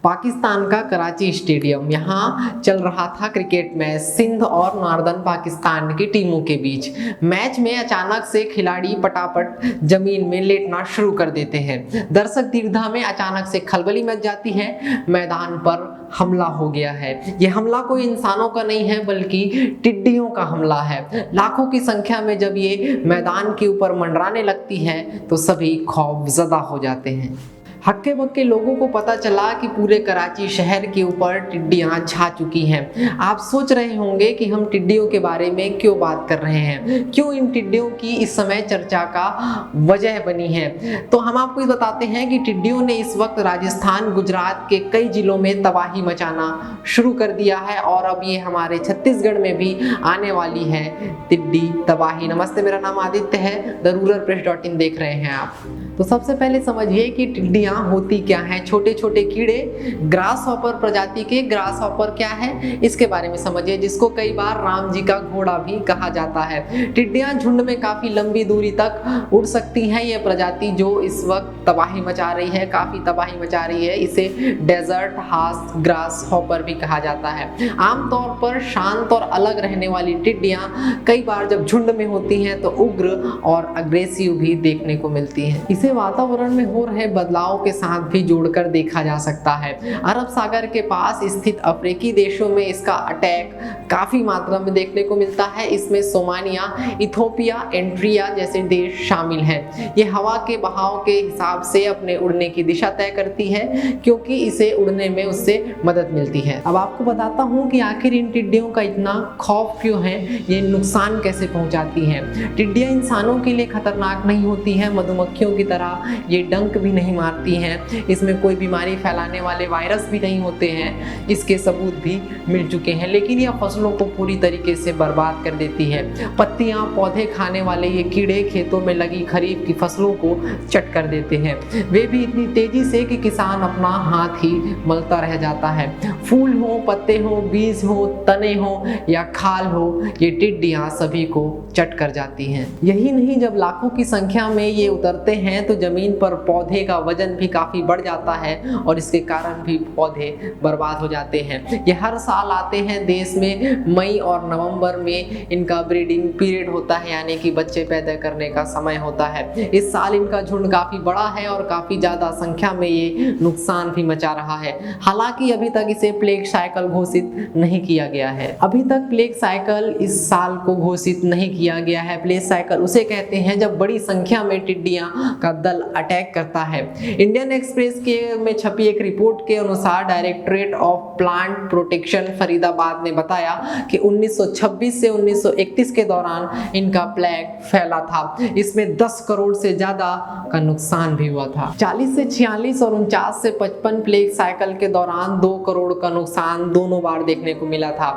पाकिस्तान का कराची स्टेडियम, यहाँ चल रहा था क्रिकेट मैच सिंध और नॉर्दर्न पाकिस्तान की टीमों के बीच। मैच में अचानक से खिलाड़ी पटापट जमीन में लेटना शुरू कर देते हैं। दर्शक दीर्घा में अचानक से खलबली मच जाती है। मैदान पर हमला हो गया है। यह हमला कोई इंसानों का नहीं है बल्कि टिड्डियों का हमला है। लाखों की संख्या में जब ये मैदान के ऊपर मंडराने लगती है तो सभी खौफजदा हो जाते हैं। हक्के बक्के लोगों को पता चला कि पूरे कराची शहर के ऊपर टिड्डियां छा चुकी हैं। आप सोच रहे होंगे कि हम टिड्डियों के बारे में क्यों बात कर रहे हैं, क्यों इन टिड्डियों की इस समय चर्चा का वजह बनी है। तो हम आपको ये बताते हैं कि टिड्डियों ने इस वक्त राजस्थान, गुजरात के कई जिलों में तबाही मचाना शुरू कर दिया है और अब ये हमारे छत्तीसगढ़ में भी आने वाली है टिड्डी तबाही। नमस्ते, मेरा नाम आदित्य है, द रूरल प्रेस .in देख रहे हैं आप। तो सबसे पहले समझिए कि टिड्डियां होती क्या हैं। छोटे छोटे कीड़े, ग्रास हॉपर प्रजाति के। ग्रास हॉपर क्या है इसके बारे में समझिए, जिसको कई बार राम जी का घोड़ा भी कहा जाता है। टिड्डियां झुंड में काफी लंबी दूरी तक उड़ सकती हैं। यह प्रजाति जो इस वक्त तबाही मचा रही है, काफी तबाही मचा रही है, इसे डेजर्ट हास ग्रास हॉपर भी कहा जाता है। आमतौर पर शांत और अलग रहने वाली टिड्डियां कई बार जब झुंड में होती हैं तो उग्र और अग्रेसिव भी देखने को मिलती हैं। इसे वातावरण में हो रहे बदलाव के साथ भी जोड़कर देखा जा सकता है। अरब सागर के पास स्थित अफ्रीकी देशों में इसका अटैक काफी मात्रा में देखने को मिलता है। इसमें सोमालिया, इथोपिया, एंट्रिया जैसे देश शामिल हैं। ये हवा के बहाव के हिसाब से अपने उड़ने की दिशा तय करती है क्योंकि इसे उड़ने में उससे मदद मिलती है। अब आपको बताता हूँ कि आखिर इन टिड्डियों का इतना खौफ क्यों है, ये नुकसान कैसे पहुंचाती हैं। टिड्डियां इंसानों के लिए खतरनाक नहीं होती हैं, मधुमक्खियों की तरह ये डंक भी नहीं मारती हैं, इसमें कोई बीमारी फैलाने वाले वायरस भी नहीं होते हैं, इसके सबूत भी मिल चुके हैं। लेकिन यह फसलों को पूरी तरीके से बर्बाद कर देती है। पत्तियां, पौधे खाने वाले ये कीड़े खेतों में लगी खरीफ की फसलों को चट कर देते हैं, वे भी इतनी तेजी से कि किसान अपना हाथ ही मलता रह जाता है। फूल हो, पत्ते हो, बीज हो, तने हो या खाल हो, ये टिड्डियां सभी को चट कर जाती हैं। यही नहीं, जब लाखों की संख्या में ये उतरते हैं तो जमीन पर पौधे का वजन भी काफी बढ़ जाता है और इसके कारण भी पौधे बर्बाद हो जाते हैं। ये हर साल आते हैं। देश में मई और नवंबर में इनका ब्रीडिंग पीरियड होता है, यानी कि बच्चे पैदा करने का समय होता है। इस साल इनका झुंड काफी बड़ा है और काफी ज्यादा संख्या में ये नुकसान भी मचा रहा है। हालांकि अभी तक इसे प्लेग साइकिल घोषित नहीं किया गया है। अभी तक प्लेग साइकिल इस साल को घोषित नहीं किया गया है। प्लेग साइकिल उसे कहते हैं जब बड़ी संख्या में टिड्डियां का दल अटैक करता है। इंडियन एक्सप्रेस के में छपी एक रिपोर्ट के अनुसार directorate of plant protection Faridabad ने बताया कि 1926 से 1931 के दौरान इनका प्लेग फैला था। इसमें 10 करोड़ से ज्यादा का नुकसान भी हुआ था। 40 से 46 और 49 से 55 प्लेग साइकिल के दौरान 2 करोड़ का नुकसान दोनों बार देखने को मिला था।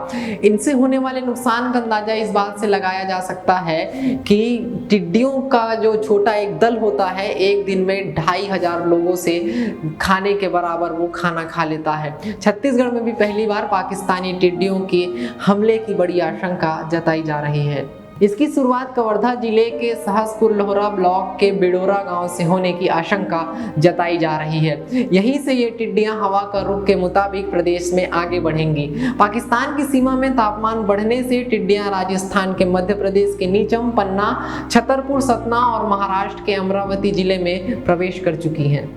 इनसे होने वाले नुकसान का अंदाजा इस बात से लगाया जा सकता है कि टिड्डियों का जो छोटा एक दल होता है, एक दिन में 2500 लोगों से खाने के बराबर वो खाना खा लेता है। छत्तीसगढ़ में भी पहली बार पाकिस्तानी टिड्डियों के हमले की बड़ी आशंका जताई जा रही है। इसकी शुरुआत कवर्धा जिले के सहसपुर लोहरा ब्लॉक के बिडोरा गांव से होने की आशंका जताई जा रही है। यहीं से ये टिड्डियां हवा का रुख के मुताबिक प्रदेश में आगे बढ़ेंगी। पाकिस्तान की सीमा में तापमान बढ़ने से टिड्डियां राजस्थान के मध्य प्रदेश के नीचम, पन्ना, छतरपुर, सतना और महाराष्ट्र के अमरावती जिले में प्रवेश कर चुकी हैं।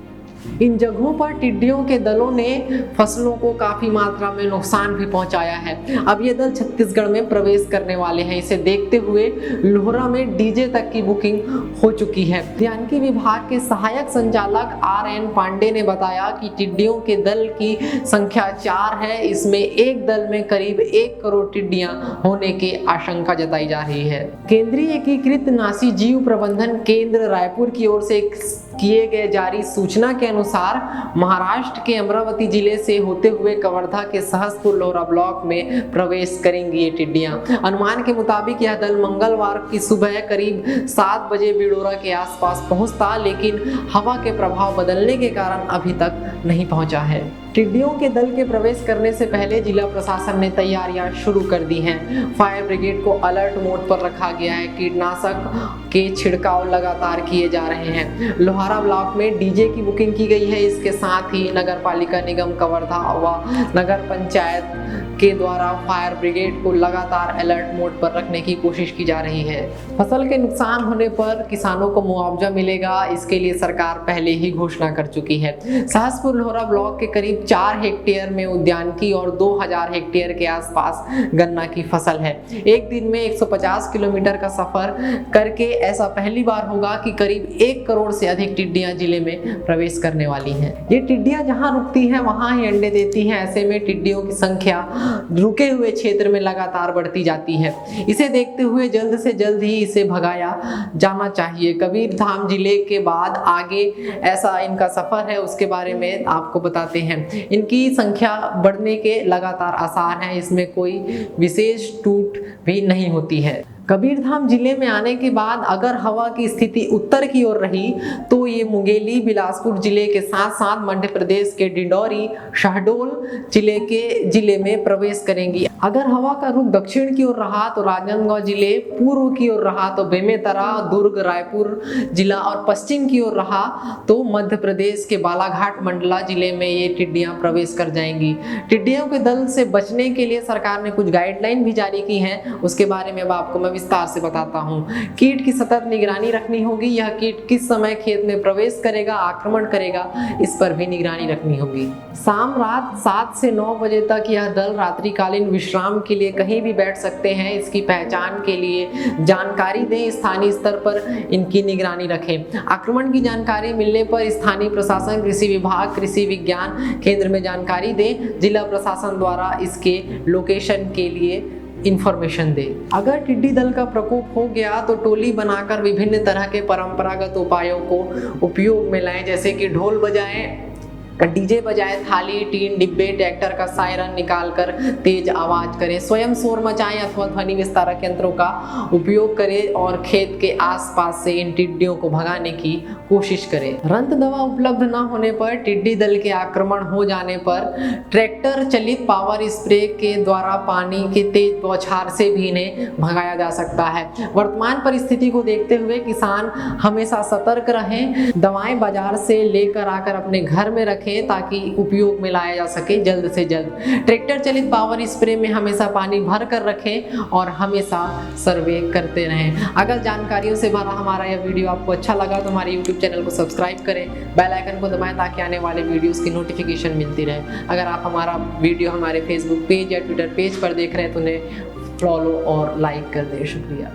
इन जगहों पर टिड्डियों के दलों ने फसलों को काफी मात्रा में नुकसान भी पहुंचाया है। अब ये दल छत्तीसगढ़ में प्रवेश करने वाले हैं। इसे देखते हुए लोहरा में डीजे तक की बुकिंग हो चुकी है। उद्यानिकी विभाग के सहायक संचालक RN पांडे ने बताया कि टिड्डियों के दल की संख्या 4 है। इसमें एक दल में करीब 1 करोड़ टिड्डियां होने की आशंका जताई जा रही है। केंद्रीय एकीकृत नासी जीव प्रबंधन केंद्र रायपुर की ओर से किए गए जारी सूचना के अनुसार महाराष्ट्र के अमरावती जिले से होते हुए कवर्धा के सहसपुर लोहरा ब्लॉक में प्रवेश करेंगी ये टिड्डियां। अनुमान के मुताबिक यह दल मंगलवार की सुबह करीब 7 बजे बिडोरा के आसपास पहुंचता, लेकिन हवा के प्रभाव बदलने के कारण अभी तक नहीं पहुंचा है। टिड्डियों के दल के प्रवेश करने से पहले जिला प्रशासन ने तैयारियां शुरू कर दी हैं। फायर ब्रिगेड को अलर्ट मोड पर रखा गया है। कीटनाशक के छिड़काव लगातार किए जा रहे हैं। लोहारा ब्लॉक में डीजे की बुकिंग की गई है। इसके साथ ही नगर पालिका निगम कवर्धा व नगर पंचायत के द्वारा फायर ब्रिगेड को लगातार अलर्ट मोड पर रखने की कोशिश की जा रही है। फसल के नुकसान होने पर किसानों को मुआवजा मिलेगा, इसके लिए सरकार पहले ही घोषणा कर चुकी है। सहसपुर लोहारा ब्लॉक के करीब 4 हेक्टेयर में उद्यानिकी और 2000 हेक्टेयर के आसपास गन्ना की फसल है। एक दिन में 150 किलोमीटर का सफर करके ऐसा पहली बार होगा कि करीब 1 करोड़ से अधिक टिड्डियां जिले में प्रवेश करने वाली हैं। ये टिड्डियां जहां रुकती हैं वहां ही अंडे देती हैं। ऐसे में टिड्डियों की संख्या रुके हुए क्षेत्र में लगातार बढ़ती जाती है। इसे देखते हुए जल्द से जल्द ही इसे भगाया जाना चाहिए। कबीरधाम जिले के बाद आगे ऐसा इनका सफर है, उसके बारे में आपको बताते हैं। इनकी संख्या बढ़ने के लगातार आसार हैं, इसमें कोई विशेष टूट भी नहीं होती है। कबीरधाम जिले में आने के बाद अगर हवा की स्थिति उत्तर की ओर रही तो ये मुंगेली बिलासपुर जिले के साथ साथ मध्य प्रदेश के डिंडौरी शहडोल जिले में प्रवेश करेंगी। अगर हवा का रुख दक्षिण की ओर रहा तो राजनांदगांव जिले, पूर्व की ओर रहा तो बेमेतरा, दुर्ग, रायपुर जिला और पश्चिम की ओर रहा तो मध्य प्रदेश के बालाघाट मंडला जिले में ये टिड्डियां प्रवेश कर जाएंगी। टिड्डियों के दल से बचने के लिए सरकार ने कुछ गाइडलाइन भी जारी की हैं, उसके बारे में अब आपको मैं विस्तार से बताता हूँ। कीट की सतत निगरानी रखनी होगी। यह कीट किस समय खेत में प्रवेश करेगा, आक्रमण करेगा, इस पर भी निगरानी रखनी होगी। शाम रात 7 से 9 बजे तक यह दल रात्रिकालीन विश्राम के लिए कहीं भी बैठ सकते हैं। इसकी पहचान के लिए जानकारी दें, स्थानीय स्तर पर इनकी निगरानी रखें। आक्रमण की जानकारी मिलने पर स्थानीय प्रशासन, कृषि विभाग, कृषि विज्ञान केंद्र में जानकारी दें। जिला प्रशासन द्वारा इसके लोकेशन के लिए इंफॉर्मेशन दे। अगर टिड्डी दल का प्रकोप हो गया तो टोली बनाकर विभिन्न तरह के परंपरागत उपायों को उपयोग में लाएं, जैसे कि ढोल बजाएं, डीजे बजाए, थाली, टीन, डिब्बे, ट्रैक्टर का सायरन निकालकर तेज आवाज करें, स्वयं शोर मचाएं अथवा ध्वनि विस्तारक यंत्रों का उपयोग करें और खेत के आसपास से इन टिड्डियों को भगाने की कोशिश करें। रंत दवा उपलब्ध न होने पर, टिड्डी दल के आक्रमण हो जाने पर ट्रैक्टर चलित पावर स्प्रे के द्वारा पानी के तेज बौछार से भी इन्हें भगाया जा सकता है। वर्तमान परिस्थिति को देखते हुए किसान हमेशा सतर्क रहें। दवाएं बाजार से लेकर आकर अपने घर में रखें ताकि उपयोग में लाया जा सके जल्द से जल्द। ट्रैक्टर चलित पावर स्प्रे में हमेशा पानी भर कर रखें और हमेशा सर्वे करते रहें। अगर जानकारियों से भरा हमारा यह वीडियो आपको अच्छा लगा तो हमारे YouTube चैनल को सब्सक्राइब करें, बेल आइकन को दबाएं ताकि आने वाले वीडियोस की नोटिफिकेशन मिलती रहे। अगर आप हमारा वीडियो हमारे फेसबुक पेज या ट्विटर पेज पर देख रहे हैं तो उन्हें फॉलो और लाइक कर दें। शुक्रिया।